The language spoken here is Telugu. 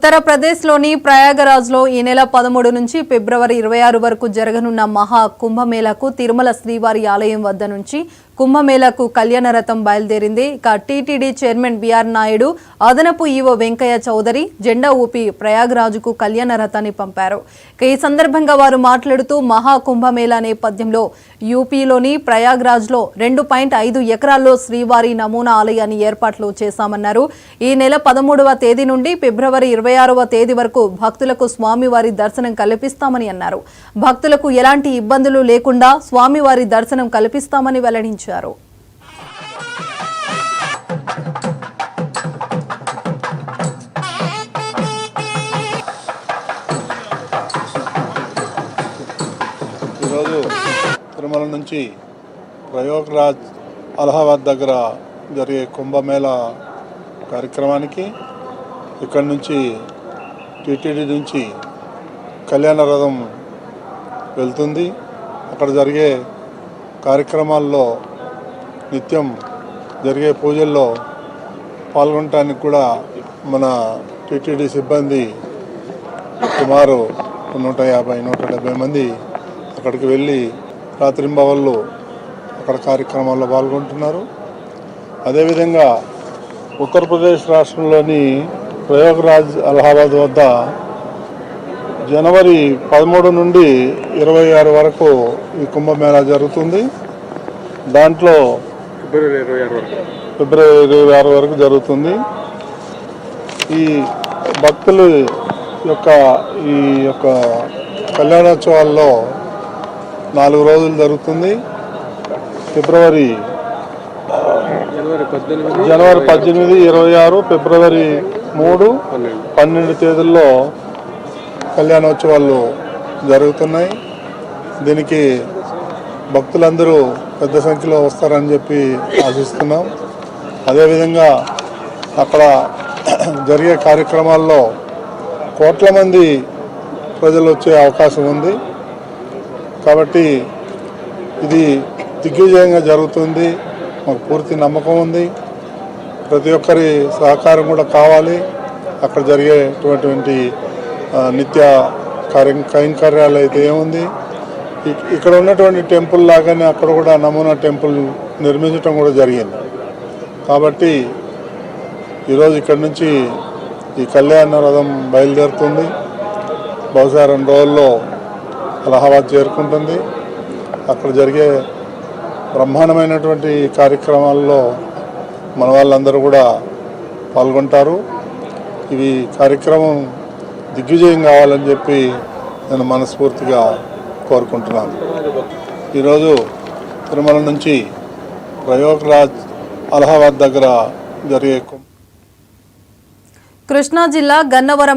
ఉత్తరప్రదేశ్లోని ప్రయాగరాజ్లో ఈ నెల 13 నుంచి ఫిబ్రవరి 26 వరకు జరగనున్న మహా కుంభమేళాకు తిరుమల శ్రీవారి ఆలయం వద్ద నుంచి కుంభమేళాకు కళ్యాణ రథం బయలుదేరింది. ఇక టీటీడీ చైర్మన్ బిఆర్ నాయుడు, అదనపు ఈవో వెంకయ్య చౌదరి జెండా ఊపి ప్రయాగరాజుకు కళ్యాణ రథాన్ని పంపారు. ఈ సందర్భంగా వారు మాట్లాడుతూ మహా కుంభమేళా నేపథ్యంలో యూపీలోని ప్రయాగ్రాజ్లో 2.5 ఎకరాల్లో శ్రీవారి నమూనా ఆలయాన్ని ఏర్పాట్లు చేశామన్నారు. ఈ నెల 13వ తేదీ నుండి ఫిబ్రవరి 26వ తేదీ వరకు భక్తులకు స్వామివారి దర్శనం కల్పిస్తామని అన్నారు. భక్తులకు ఎలాంటి ఇబ్బందులు లేకుండా స్వామివారి దర్శనం కల్పిస్తామని వెల్లడించారు. ఈరోజు తిరుమల నుంచి ప్రయాగ్రాజ్ అలహాబాద్ దగ్గర జరిగే కుంభమేళా కార్యక్రమానికి ఇక్కడి నుంచి టీటీడీ నుంచి కళ్యాణ రథం వెళ్తుంది. అక్కడ జరిగే కార్యక్రమాల్లో నిత్యం జరిగే పూజల్లో పాల్గొనడానికి కూడా మన టీటీడీ సిబ్బంది సుమారు 150-170 మంది అక్కడికి వెళ్ళి రాత్రింబవళ్ళు అక్కడ కార్యక్రమాల్లో పాల్గొంటున్నారు. అదేవిధంగా ఉత్తరప్రదేశ్ రాష్ట్రంలోని ప్రయాగ్రాజ్ అలహాబాద్ వద్ద జనవరి 13 నుండి 26 వరకు ఈ కుంభమేళా జరుగుతుంది. దాంట్లో ఫిబ్రవరి 26 వరకు జరుగుతుంది. ఈ భక్తులు ఈ యొక్క కళ్యాణోత్సవాల్లో 4 రోజులు జరుగుతుంది. జనవరి 18, 26, ఫిబ్రవరి 3, 12 తేదీల్లో కళ్యాణోత్సవాలు జరుగుతున్నాయి. దీనికి భక్తులందరూ పెద్ద సంఖ్యలో వస్తారని చెప్పి ఆశిస్తున్నాం. అదేవిధంగా అక్కడ జరిగే కార్యక్రమాల్లో కోట్ల మంది ప్రజలు వచ్చే అవకాశం ఉంది. కాబట్టి ఇది దిగ్విజయంగా జరుగుతుంది. మాకు పూర్తి నమ్మకం ఉంది. ప్రతి ఒక్కరి సహకారం కూడా కావాలి. అక్కడ జరిగేటువంటి నిత్య కైంకర్యాలు అయితే ఏముంది, ఇక్కడ ఉన్నటువంటి టెంపుల్ లాగానే అక్కడ కూడా నమూనా టెంపుల్ నిర్మించడం కూడా జరిగింది. కాబట్టి ఈరోజు ఇక్కడ నుంచి ఈ కళ్యాణ రథం బయలుదేరుతుంది. బహుశా 2 రోజుల్లో అలహాబాద్ చేరుకుంటుంది. అక్కడ జరిగే బ్రహ్మాండమైనటువంటి కార్యక్రమాల్లో మన వాళ్ళందరూ కూడా పాల్గొంటారు. ఇవి కార్యక్రమం దిగ్విజయం కావాలని చెప్పి నేను మనస్ఫూర్తిగా కోరుకుంటున్నాను. ఈరోజు తిరుమల నుంచి ప్రయాగ్రాజ్ అలహాబాద్ దగ్గర జరిగే కృష్ణా జిల్లా గన్నవరం